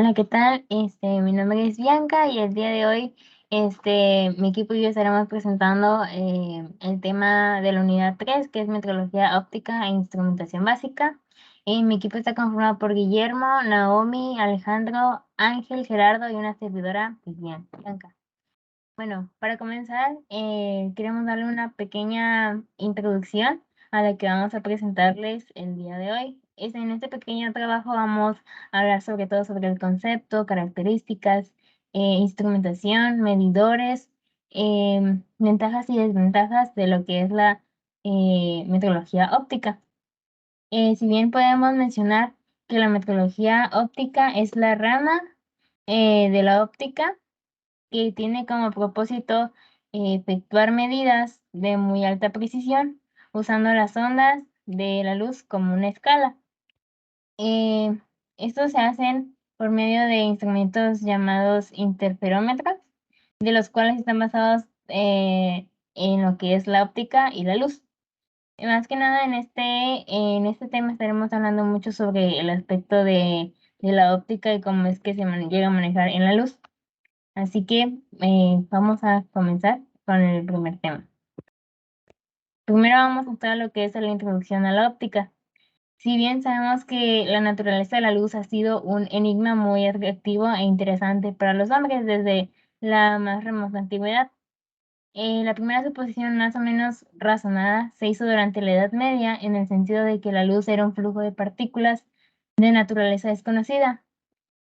Hola, ¿qué tal? Mi nombre es Bianca y el día de hoy, mi equipo y yo estaremos presentando el tema de la unidad 3, que es metrología óptica e instrumentación básica. Y mi equipo está conformado por Guillermo, Naomi, Alejandro, Ángel, Gerardo y una servidora, pues bien, Bianca. Bueno, para comenzar, queremos darle una pequeña introducción a la que vamos a presentarles el día de hoy. En este pequeño trabajo vamos a hablar sobre todo sobre el concepto, características, instrumentación, medidores, ventajas y desventajas de lo que es la metrología óptica. Si bien podemos mencionar que la metrología óptica es la rama de la óptica, que tiene como propósito efectuar medidas de muy alta precisión usando las ondas de la luz como una escala. Eh, Estos se hacen por medio de instrumentos llamados interferómetros, de los cuales están basados en lo que es la óptica y la luz. Más que nada en este tema estaremos hablando mucho sobre el aspecto de la óptica y cómo es que llega a manejar en la luz. Así que vamos a comenzar con el primer tema. Primero vamos a mostrar lo que es la introducción a la óptica. Si bien sabemos que la naturaleza de la luz ha sido un enigma muy atractivo e interesante para los hombres desde la más remota antigüedad, la primera suposición más o menos razonada se hizo durante la Edad Media en el sentido de que la luz era un flujo de partículas de naturaleza desconocida.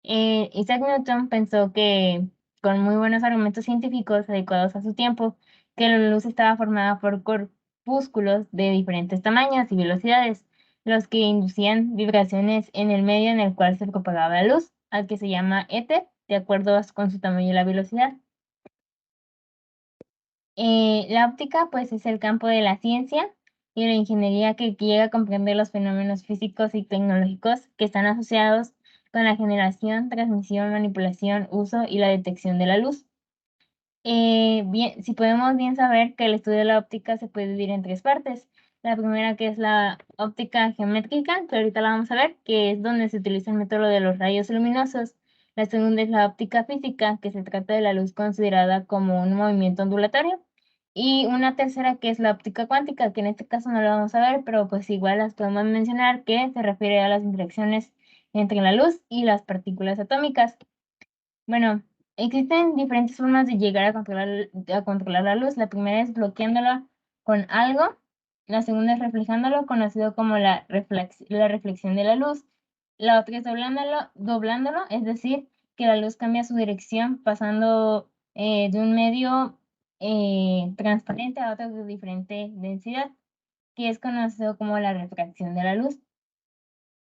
Isaac Newton pensó que, con muy buenos argumentos científicos adecuados a su tiempo, que la luz estaba formada por corpúsculos de diferentes tamaños y velocidades, los que inducían vibraciones en el medio en el cual se propagaba la luz, al que se llama éter, de acuerdo con su tamaño y la velocidad. La óptica, pues, es el campo de la ciencia y la ingeniería que llega a comprender los fenómenos físicos y tecnológicos que están asociados con la generación, transmisión, manipulación, uso y la detección de la luz. Bien, si podemos bien saber que el estudio de la óptica se puede dividir en tres partes. La primera, que es la óptica geométrica, que ahorita la vamos a ver, que es donde se utiliza el método de los rayos luminosos. La segunda es la óptica física, que se trata de la luz considerada como un movimiento ondulatorio. Y una tercera, que es la óptica cuántica, que en este caso no la vamos a ver, pero pues igual las podemos mencionar, que se refiere a las interacciones entre la luz y las partículas atómicas. Bueno, existen diferentes formas de llegar a controlar la luz. La primera es bloqueándola con algo. La segunda es reflejándolo, conocido como la reflexión de la luz. La otra es doblándolo, es decir, que la luz cambia su dirección pasando de un medio transparente a otro de diferente densidad, que es conocido como la refracción de la luz.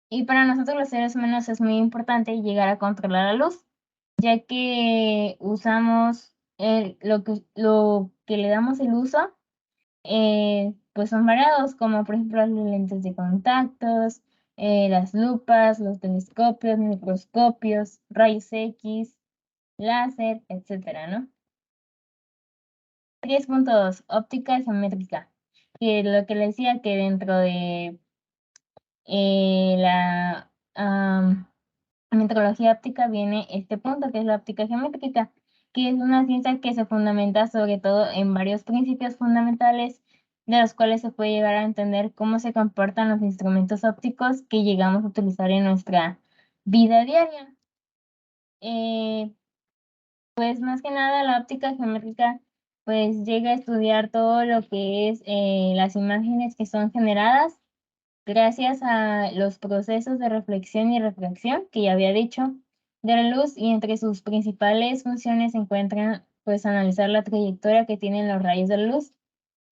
Y para nosotros los seres humanos es muy importante llegar a controlar la luz, ya que usamos lo que le damos el uso, pues son variados, como por ejemplo las lentes de contactos, las lupas, los telescopios, microscopios, rayos X, láser, etcétera, ¿no? 3.2, óptica geométrica, que lo que le decía que dentro de la metrología óptica viene este punto, que es la óptica geométrica, que es una ciencia que se fundamenta sobre todo en varios principios fundamentales, de los cuales se puede llegar a entender cómo se comportan los instrumentos ópticos que llegamos a utilizar en nuestra vida diaria. Eh, pues más que nada la óptica geométrica pues llega a estudiar todo lo que es las imágenes que son generadas gracias a los procesos de reflexión y refracción que ya había dicho de la luz, y entre sus principales funciones se encuentran pues analizar la trayectoria que tienen los rayos de la luz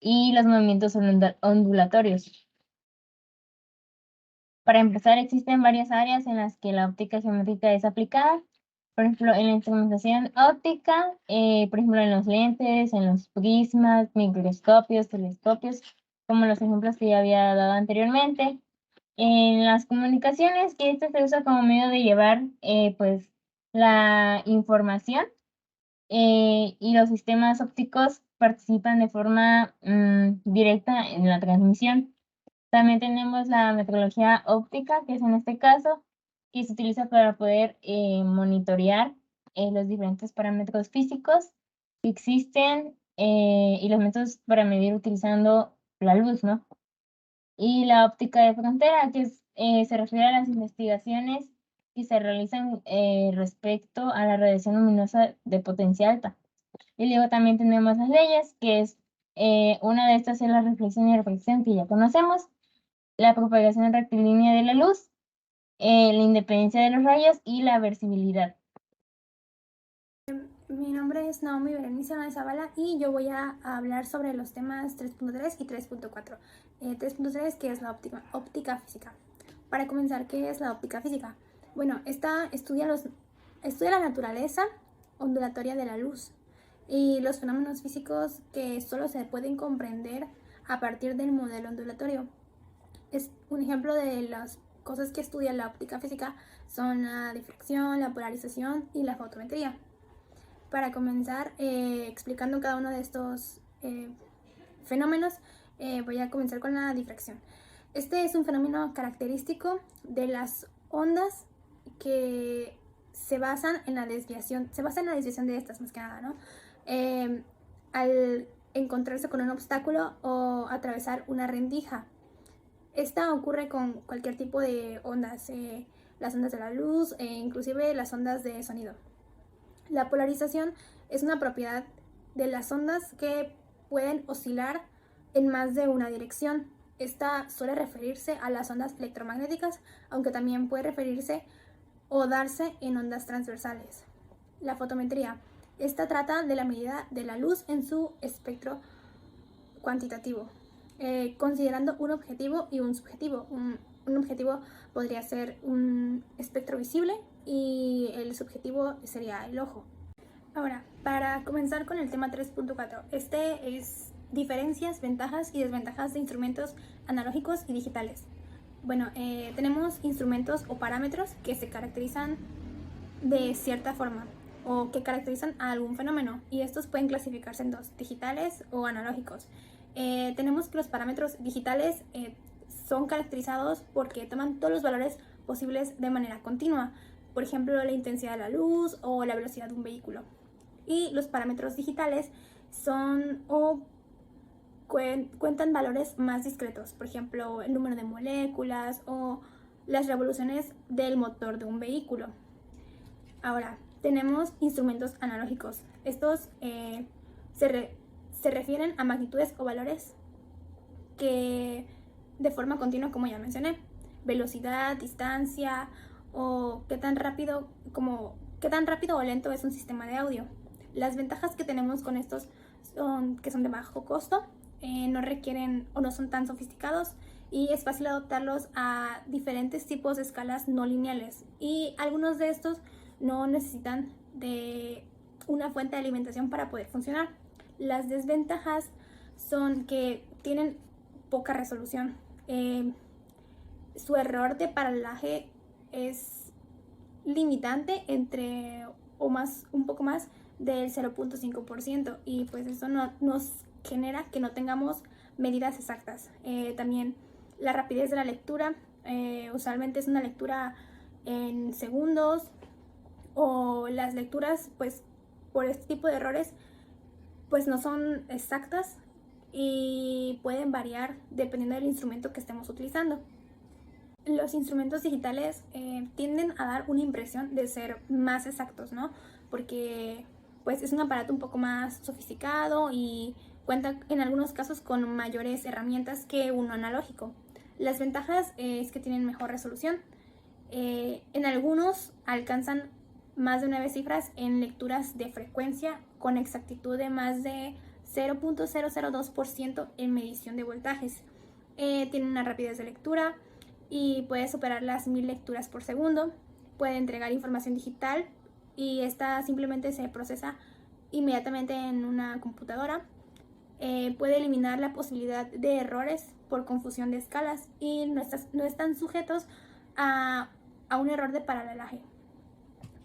y los movimientos ondulatorios. Para empezar, existen varias áreas en las que la óptica geométrica es aplicada. Por ejemplo, en la instrumentación óptica, por ejemplo, en los lentes, en los prismas, microscopios, telescopios, como los ejemplos que ya había dado anteriormente. En las comunicaciones, que este se usa como medio de llevar pues la información, y los sistemas ópticos participan de forma directa en la transmisión. También tenemos la metrología óptica, que es en este caso y se utiliza para poder monitorear los diferentes parámetros físicos que existen y los métodos para medir utilizando la luz, ¿no? Y la óptica de frontera, que se refiere a las investigaciones que se realizan respecto a la radiación luminosa de potencia alta. Y luego también tenemos las leyes, que es una de estas es la reflexión y refracción que ya conocemos, la propagación rectilínea de la luz, la independencia de los rayos y la versibilidad. Mi nombre es Naomi Berenice Zavala y yo voy a hablar sobre los temas 3.3 y 3.4. 3.3, que es la óptica física. Para comenzar, ¿qué es la óptica física? Bueno, esta estudia la naturaleza ondulatoria de la luz y los fenómenos físicos que solo se pueden comprender a partir del modelo ondulatorio. Es un ejemplo de las cosas que estudia la óptica física son la difracción, la polarización y la fotometría. Para comenzar explicando cada uno de estos fenómenos, voy a comenzar con la difracción. Este es un fenómeno característico de las ondas que se basan en la desviación de estas, más que nada, ¿no? Al encontrarse con un obstáculo o atravesar una rendija. Esta ocurre con cualquier tipo de ondas, las ondas de la luz e inclusive las ondas de sonido. La polarización es una propiedad de las ondas que pueden oscilar en más de una dirección. Esta suele referirse a las ondas electromagnéticas, aunque también puede referirse o darse en ondas transversales. La fotometría. Esta trata de la medida de la luz en su espectro cuantitativo, considerando un objetivo y un subjetivo. Un objetivo podría ser un espectro visible y el subjetivo sería el ojo. Ahora, para comenzar con el tema 3.4, este es diferencias, ventajas y desventajas de instrumentos analógicos y digitales. Bueno, tenemos instrumentos o parámetros que se caracterizan de cierta forma o que caracterizan a algún fenómeno, y estos pueden clasificarse en dos, digitales o analógicos. Tenemos que los parámetros digitales son caracterizados porque toman todos los valores posibles de manera continua, por ejemplo la intensidad de la luz o la velocidad de un vehículo. Y los parámetros digitales son o cuentan valores más discretos, por ejemplo el número de moléculas o las revoluciones del motor de un vehículo. Ahora, tenemos instrumentos analógicos. Estos se refieren a magnitudes o valores que de forma continua, como ya mencioné, velocidad, distancia o qué tan rápido o lento es un sistema de audio. Las ventajas que tenemos con estos son que son de bajo costo, no requieren o no son tan sofisticados y es fácil adaptarlos a diferentes tipos de escalas no lineales, y algunos de estos no necesitan de una fuente de alimentación para poder funcionar. Las desventajas son que tienen poca resolución. Su error de paralaje es limitante entre un poco más del 0.5%, y pues eso nos genera que no tengamos medidas exactas. También la rapidez de la lectura, usualmente es una lectura en segundos, o las lecturas pues por este tipo de errores pues no son exactas y pueden variar dependiendo del instrumento que estemos utilizando. Los instrumentos digitales tienden a dar una impresión de ser más exactos, ¿no? Porque pues es un aparato un poco más sofisticado y cuenta en algunos casos con mayores herramientas que uno analógico. Las ventajas es que tienen mejor resolución. En algunos alcanzan más de 9 cifras en lecturas de frecuencia con exactitud de más de 0.002% en medición de voltajes. Tiene una rapidez de lectura y puede superar las 1000 lecturas por segundo. Puede entregar información digital y esta simplemente se procesa inmediatamente en una computadora. Puede eliminar la posibilidad de errores por confusión de escalas y no están sujetos a un error de paralelaje.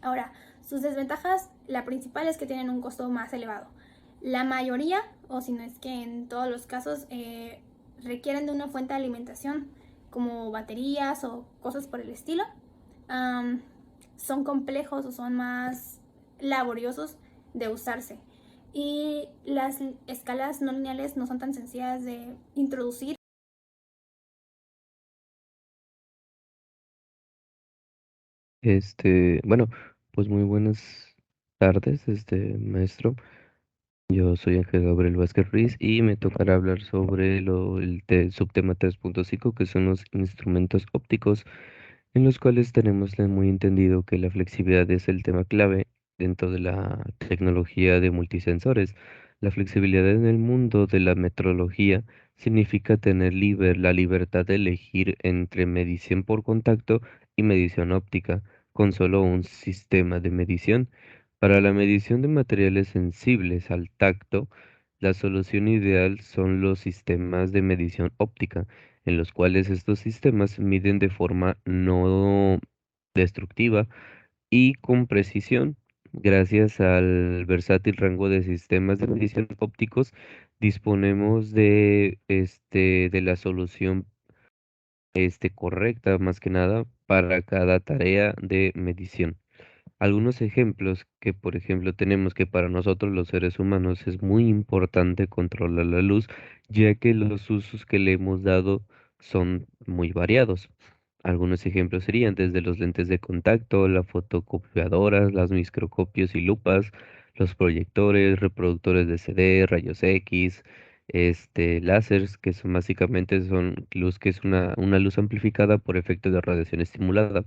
Ahora, sus desventajas, la principal es que tienen un costo más elevado. La mayoría, o si no es que en todos los casos, requieren de una fuente de alimentación como baterías o cosas por el estilo. am, son complejos o son más laboriosos de usarse. Y las escalas no lineales no son tan sencillas de introducir. Bueno, pues muy buenas tardes, maestro. Yo soy Ángel Gabriel Vázquez Ruiz y me tocará hablar sobre subtema 3.5, que son los instrumentos ópticos, en los cuales tenemos muy entendido que la flexibilidad es el tema clave dentro de la tecnología de multisensores. La flexibilidad en el mundo de la metrología significa tener la libertad de elegir entre medición por contacto y medición óptica, con solo un sistema de medición. Para la medición de materiales sensibles al tacto, la solución ideal son los sistemas de medición óptica, en los cuales estos sistemas miden de forma no destructiva y con precisión. Gracias al versátil rango de sistemas de medición ópticos, disponemos de la solución correcta, más que nada, para cada tarea de medición. Algunos ejemplos que, por ejemplo, tenemos que para nosotros los seres humanos es muy importante controlar la luz, ya que los usos que le hemos dado son muy variados. Algunos ejemplos serían desde los lentes de contacto, las fotocopiadoras, las microscopios y lupas, los proyectores, reproductores de CD, rayos X, láseres, que son básicamente son luz que es una luz amplificada por efecto de radiación estimulada.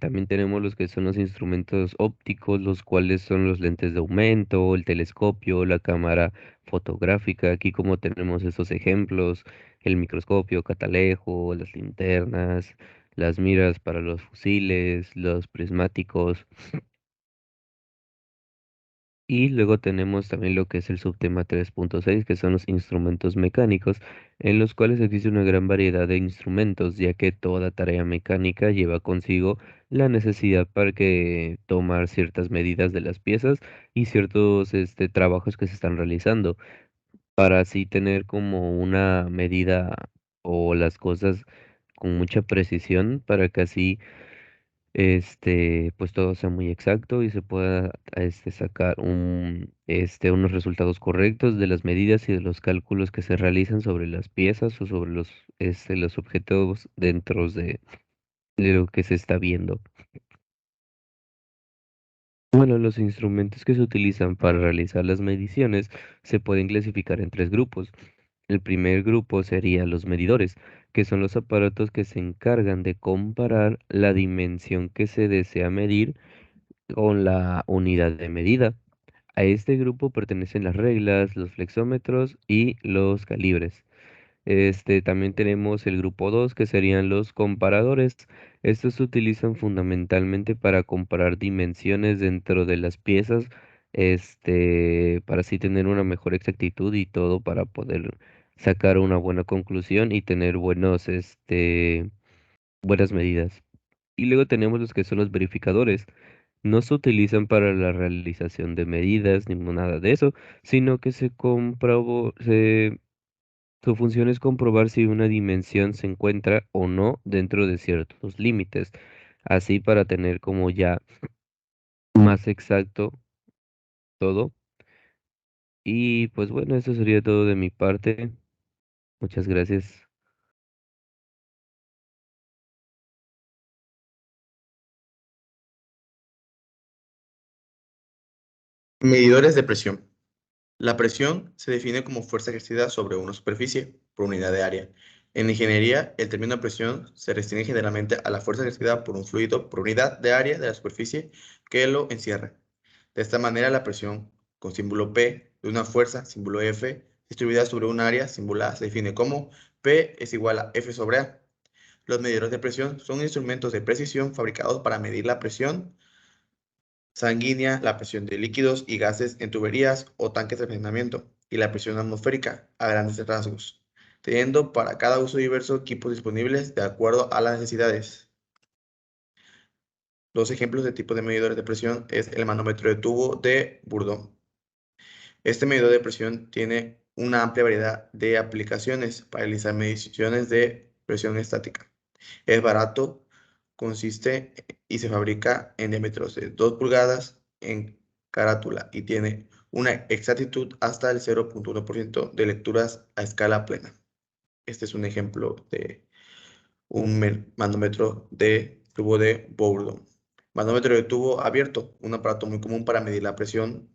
También tenemos los que son los instrumentos ópticos, los cuales son los lentes de aumento, el telescopio, la cámara fotográfica. Aquí como tenemos estos ejemplos, el microscopio, catalejo, las linternas, las miras para los fusiles, los prismáticos. Y luego tenemos también lo que es el subtema 3.6, que son los instrumentos mecánicos, en los cuales existe una gran variedad de instrumentos, ya que toda tarea mecánica lleva consigo la necesidad para que tomar ciertas medidas de las piezas y ciertos trabajos que se están realizando, para así tener como una medida o las cosas con mucha precisión, para que así pues todo sea muy exacto y se pueda sacar unos resultados correctos de las medidas y de los cálculos que se realizan sobre las piezas o sobre los objetos dentro de lo que se está viendo. Bueno, los instrumentos que se utilizan para realizar las mediciones se pueden clasificar en tres grupos. El primer grupo sería los medidores, que son los aparatos que se encargan de comparar la dimensión que se desea medir con la unidad de medida. A este grupo pertenecen las reglas, los flexómetros y los calibres. También tenemos el grupo 2, que serían los comparadores. Estos se utilizan fundamentalmente para comparar dimensiones dentro de las piezas, para así tener una mejor exactitud y todo para poder sacar una buena conclusión y tener buenas medidas. Y luego tenemos los que son los verificadores. No se utilizan para la realización de medidas ni nada de eso, sino que su función es comprobar si una dimensión se encuentra o no dentro de ciertos límites, así para tener como ya más exacto todo. Y pues bueno, eso sería todo de mi parte. Muchas gracias. Medidores de presión. La presión se define como fuerza ejercida sobre una superficie por unidad de área. En ingeniería, el término presión se restringe generalmente a la fuerza ejercida por un fluido por unidad de área de la superficie que lo encierra. De esta manera, la presión con símbolo P de una fuerza, símbolo F, distribuida sobre un área, símbolo A, se define como P es igual a F sobre A. Los medidores de presión son instrumentos de precisión fabricados para medir la presión sanguínea, la presión de líquidos y gases en tuberías o tanques de almacenamiento y la presión atmosférica a grandes rasgos, teniendo para cada uso diverso equipos disponibles de acuerdo a las necesidades. Los ejemplos de tipo de medidores de presión es el manómetro de tubo de Bourdon. Este medidor de presión tiene una amplia variedad de aplicaciones para realizar mediciones de presión estática. Es barato, consiste y se fabrica en diámetros de 2 pulgadas en carátula y tiene una exactitud hasta el 0,1% de lecturas a escala plena. Este es un ejemplo de un manómetro de tubo de Bourdon. Manómetro de tubo abierto, un aparato muy común para medir la presión.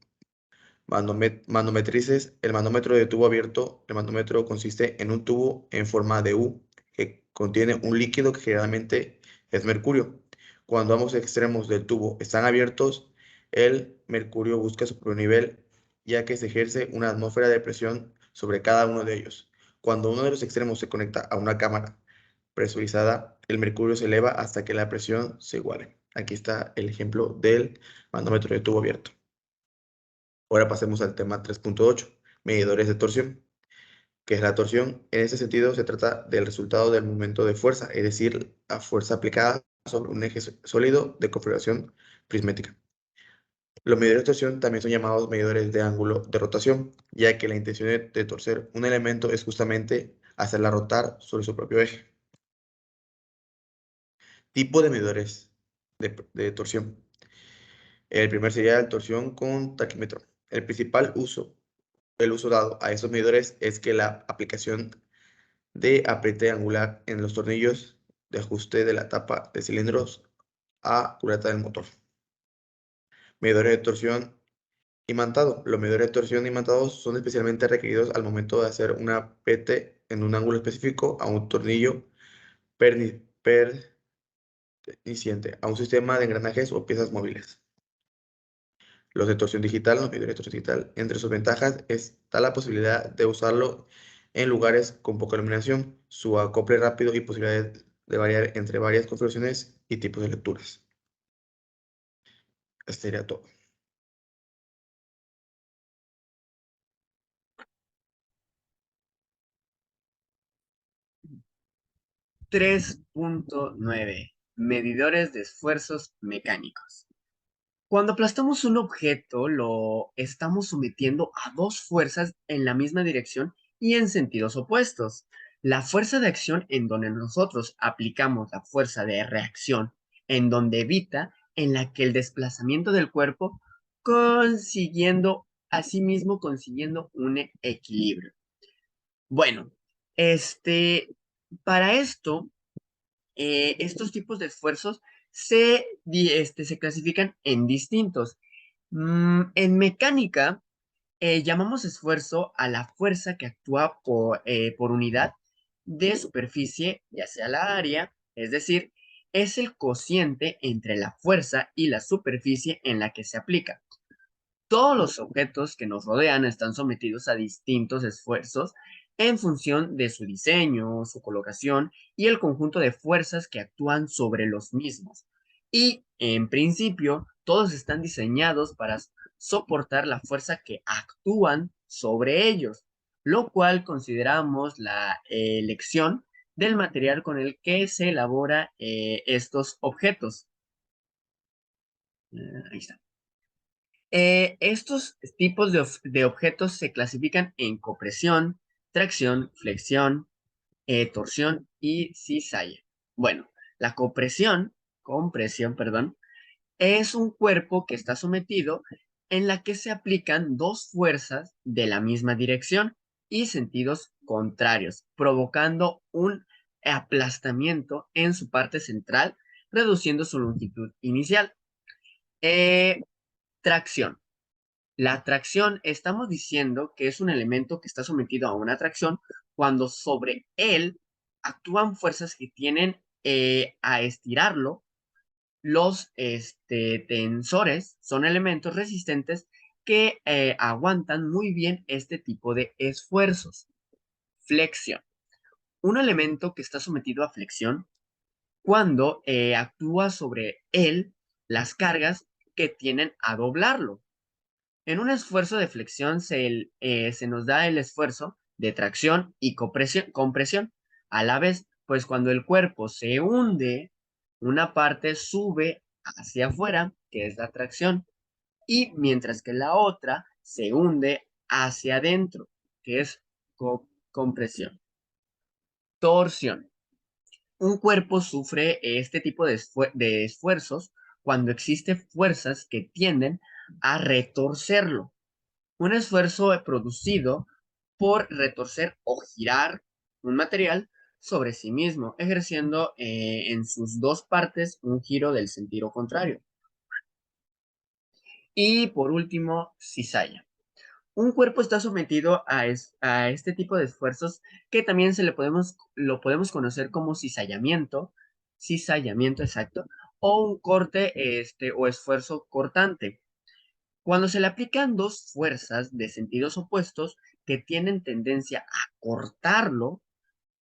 Manometrices, el manómetro de tubo abierto. El manómetro consiste en un tubo en forma de U que contiene un líquido que generalmente es mercurio. Cuando ambos extremos del tubo están abiertos, el mercurio busca su propio nivel, ya que se ejerce una atmósfera de presión sobre cada uno de ellos. Cuando uno de los extremos se conecta a una cámara presurizada, el mercurio se eleva hasta que la presión se iguale. Aquí está el ejemplo del manómetro de tubo abierto. Ahora pasemos al tema 3.8, medidores de torsión. ¿Qué es la torsión? En este sentido, se trata del resultado del momento de fuerza, es decir, la fuerza aplicada sobre un eje sólido de configuración prismática. Los medidores de torsión también son llamados medidores de ángulo de rotación, ya que la intención de torcer un elemento es justamente hacerla rotar sobre su propio eje. Tipo de medidores de torsión. El primer sería la torsión con taquímetro. El uso dado a estos medidores es que la aplicación de apriete angular en los tornillos de ajuste de la tapa de cilindros a culata del motor. Medidores de torsión imantado. Los medidores de torsión imantados son especialmente requeridos al momento de hacer un apriete en un ángulo específico a un tornillo perteneciente a un sistema de engranajes o piezas móviles. Los de torsión digital, los medidores de torsión digital, entre sus ventajas está la posibilidad de usarlo en lugares con poca iluminación, su acople rápido y posibilidad de variar entre varias configuraciones y tipos de lecturas. Esto sería todo. (3.9) Medidores de esfuerzos mecánicos. Cuando aplastamos un objeto, lo estamos sometiendo a dos fuerzas en la misma dirección y en sentidos opuestos. La fuerza de acción en donde nosotros aplicamos la fuerza de reacción, en donde evita en la que el desplazamiento del cuerpo consiguiendo un equilibrio. Bueno, para esto, estos tipos de esfuerzos se clasifican en distintos. En mecánica, llamamos esfuerzo a la fuerza que actúa por unidad de superficie, ya sea la área, es decir, es el cociente entre la fuerza y la superficie en la que se aplica. Todos los objetos que nos rodean están sometidos a distintos esfuerzos en función de su diseño, su colocación y el conjunto de fuerzas que actúan sobre los mismos. Y, en principio, todos están diseñados para soportar la fuerza que actúan sobre ellos, lo cual consideramos la elección del material con el que se elabora estos objetos. Ahí está. Estos tipos de objetos se clasifican en compresión, tracción, flexión, torsión y cizalla. Bueno, la compresión, perdón, es un cuerpo que está sometido en la que se aplican dos fuerzas de la misma dirección y sentidos contrarios, provocando un aplastamiento en su parte central, reduciendo su longitud inicial. Tracción. La tracción, estamos diciendo que es un elemento que está sometido a una tracción cuando sobre él actúan fuerzas que tienen a estirarlo. Los tensores son elementos resistentes que aguantan muy bien este tipo de esfuerzos. Flexión. Un elemento que está sometido a flexión cuando actúa sobre él las cargas que tienen a doblarlo. En un esfuerzo de flexión se nos da el esfuerzo de tracción y compresión. A la vez, pues cuando el cuerpo se hunde, una parte sube hacia afuera, que es la tracción, y mientras que la otra se hunde hacia adentro, que es compresión. Torsión. Un cuerpo sufre este tipo de esfuerzos cuando existen fuerzas que tienden a retorcerlo. Un esfuerzo producido por retorcer o girar un material sobre sí mismo, ejerciendo en sus dos partes un giro del sentido contrario. Y por último, cizalla. Un cuerpo está sometido a este tipo de esfuerzos que también lo podemos conocer como cizallamiento exacto, o un corte o esfuerzo cortante. Cuando se le aplican dos fuerzas de sentidos opuestos que tienen tendencia a cortarlo,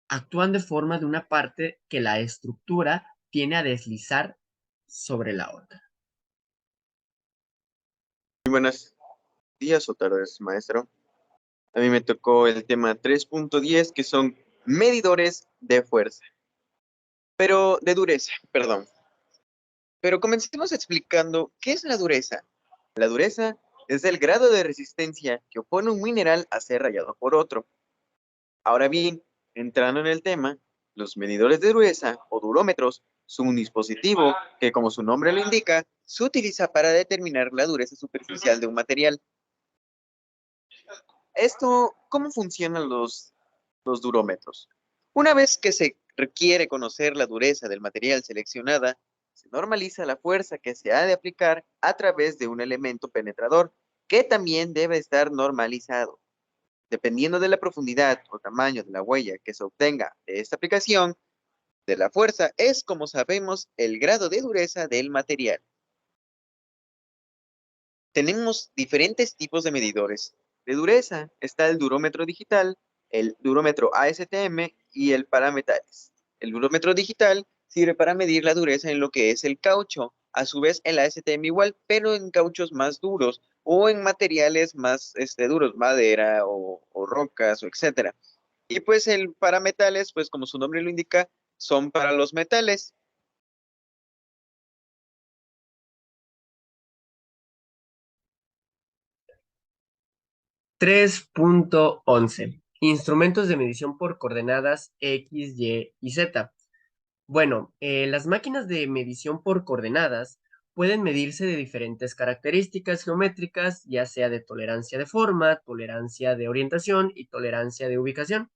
actúan de forma de una parte que la estructura tiene a deslizar sobre la otra. Muy buenos días o tardes, maestro. A mí me tocó el tema 3.10, que son medidores de fuerza, pero de dureza, perdón. Pero comencemos explicando qué es la dureza. La dureza es el grado de resistencia que opone un mineral a ser rayado por otro. Ahora bien, entrando en el tema, los medidores de dureza o durómetros son un dispositivo que, como su nombre lo indica, se utiliza para determinar la dureza superficial de un material. ¿Cómo funcionan los durómetros? Una vez que se requiere conocer la dureza del material seleccionada, se normaliza la fuerza que se ha de aplicar a través de un elemento penetrador, que también debe estar normalizado. Dependiendo de la profundidad o tamaño de la huella que se obtenga de esta aplicación de la fuerza, es como sabemos el grado de dureza del material. Tenemos diferentes tipos de medidores de dureza. Está el durómetro digital, el durómetro ASTM y el parametales. El durómetro digital sirve para medir la dureza en lo que es el caucho. A su vez, el ASTM igual, pero en cauchos más duros o en materiales más duros, madera o rocas o etcétera. Y pues el parametales, pues como su nombre lo indica, son para los metales. 3.11. Instrumentos de medición por coordenadas X, Y y Z. Bueno, las máquinas de medición por coordenadas pueden medirse de diferentes características geométricas, ya sea de tolerancia de forma, tolerancia de orientación y tolerancia de ubicación.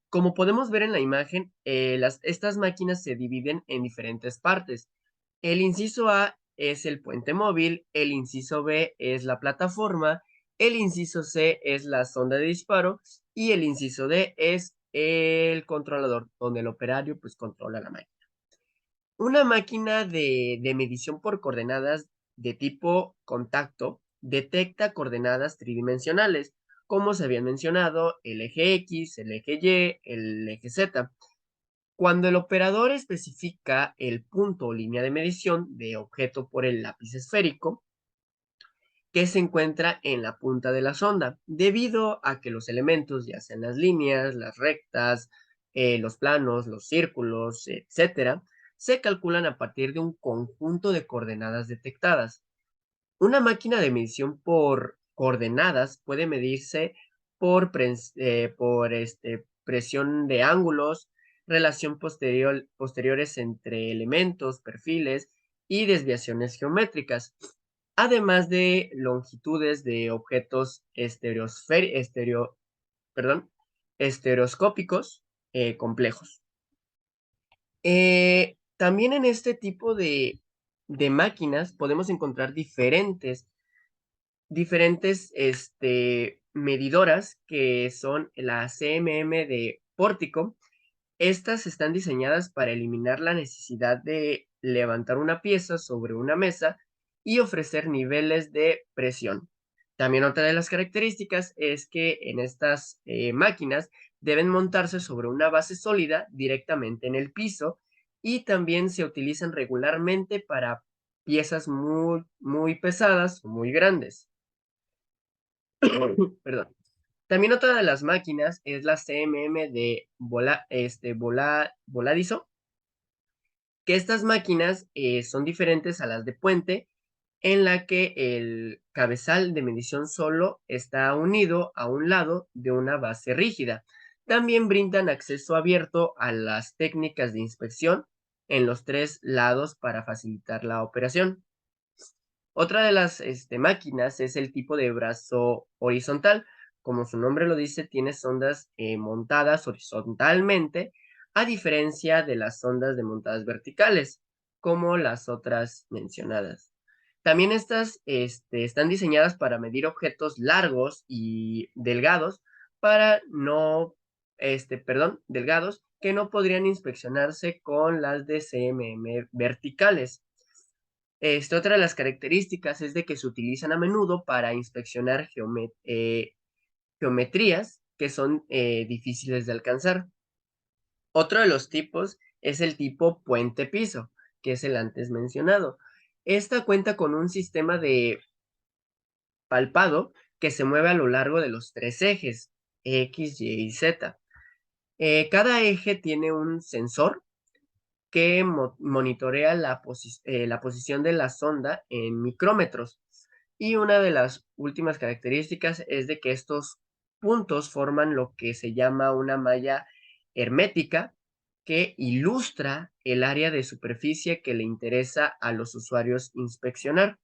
Como podemos ver en la imagen, estas máquinas se dividen en diferentes partes. El inciso A es el puente móvil, el inciso B es la plataforma, el inciso C es la sonda de disparo y el inciso D es el controlador, donde el operario pues controla la máquina. Una máquina de medición por coordenadas de tipo contacto detecta coordenadas tridimensionales, como se habían mencionado, el eje X, el eje Y, el eje Z. Cuando el operador especifica el punto o línea de medición de objeto por el lápiz esférico, que se encuentra en la punta de la sonda, debido a que los elementos, ya sean las líneas, las rectas, los planos, los círculos, etcétera, se calculan a partir de un conjunto de coordenadas detectadas. Una máquina de medición por coordenadas puede medirse por presión de ángulos, posteriores entre elementos, perfiles y desviaciones geométricas, además de longitudes de objetos estereoscópicos complejos. También en este tipo de máquinas podemos encontrar diferentes medidoras que son la CMM de Pórtico. Estas están diseñadas para eliminar la necesidad de levantar una pieza sobre una mesa y ofrecer niveles de presión. También otra de las características es que en estas máquinas deben montarse sobre una base sólida directamente en el piso y también se utilizan regularmente para piezas muy, muy pesadas o muy grandes. Perdón. También otra de las máquinas es la CMM de voladizo, que estas máquinas son diferentes a las de puente, en la que el cabezal de medición solo está unido a un lado de una base rígida. También brindan acceso abierto a las técnicas de inspección en los 3 lados para facilitar la operación. Otra de las máquinas es el tipo de brazo horizontal. Como su nombre lo dice, tiene sondas montadas horizontalmente, a diferencia de las sondas de montadas verticales, como las otras mencionadas. También estas están diseñadas para medir objetos largos y delgados, delgados, que no podrían inspeccionarse con las de CMM verticales. Otra de las características es de que se utilizan a menudo para inspeccionar geometrías que son difíciles de alcanzar. Otro de los tipos es el tipo puente piso, que es el antes mencionado. Esta cuenta con un sistema de palpado que se mueve a lo largo de los 3 ejes, X, Y y Z. Cada eje tiene un sensor que monitorea la posición de la sonda en micrómetros. Y una de las últimas características es de que estos puntos forman lo que se llama una malla hermética que ilustra el área de superficie que le interesa a los usuarios inspeccionar.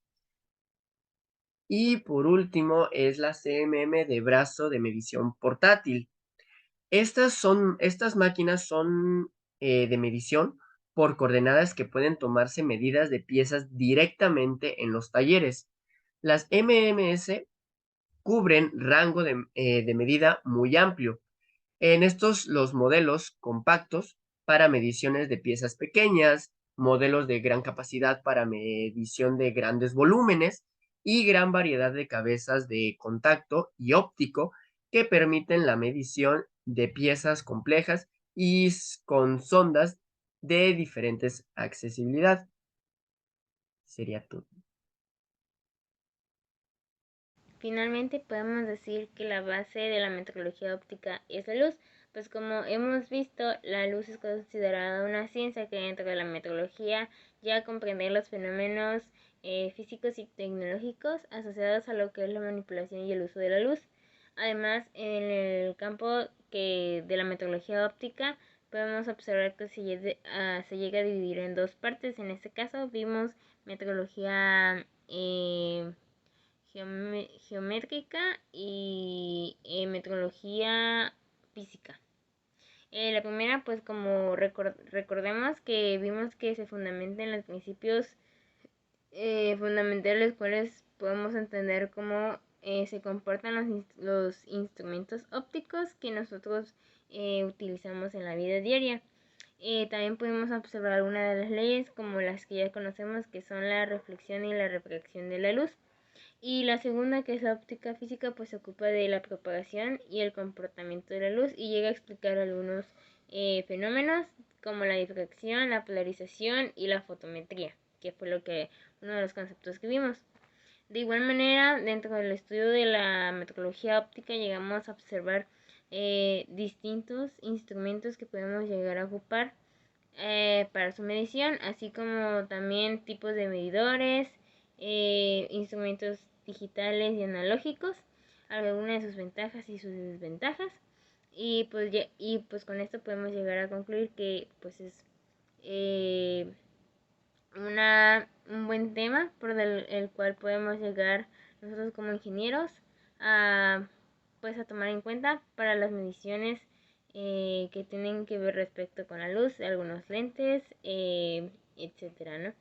Y por último es la CMM de brazo de medición portátil. Estas máquinas son de medición por coordenadas que pueden tomarse medidas de piezas directamente en los talleres. Las MMS cubren rango de medida muy amplio. En estos, los modelos compactos para mediciones de piezas pequeñas, modelos de gran capacidad para medición de grandes volúmenes y gran variedad de cabezas de contacto y óptico que permiten la medición de piezas complejas y con sondas de diferentes accesibilidad. Sería todo. Finalmente podemos decir que la base de la metrología óptica es la luz, pues como hemos visto, la luz es considerada una ciencia que dentro de la metrología llega a comprender los fenómenos físicos y tecnológicos asociados a lo que es la manipulación y el uso de la luz. Además, en el campo de la metrología óptica podemos observar que se llega a dividir en dos partes. En este caso vimos metrología geométrica y metrología física. La primera, pues como recordemos que vimos que se fundamenta en los principios fundamentales, cuales podemos entender cómo se comportan los instrumentos ópticos que nosotros utilizamos en la vida diaria. También podemos observar algunas de las leyes como las que ya conocemos, que son la reflexión y la refracción de la luz. Y la segunda, que es la óptica física, pues se ocupa de la propagación y el comportamiento de la luz y llega a explicar algunos fenómenos como la difracción, la polarización y la fotometría, que fue uno de los conceptos que vimos. De igual manera, dentro del estudio de la metrología óptica llegamos a observar distintos instrumentos que podemos llegar a ocupar para su medición, así como también tipos de medidores, instrumentos digitales y analógicos, algunas de sus ventajas y sus desventajas. Y pues con esto podemos llegar a concluir que pues es eh, un buen tema por el cual podemos llegar nosotros como ingenieros a pues a tomar en cuenta para las mediciones que tienen que ver respecto con la luz, algunos lentes, etcétera, ¿no?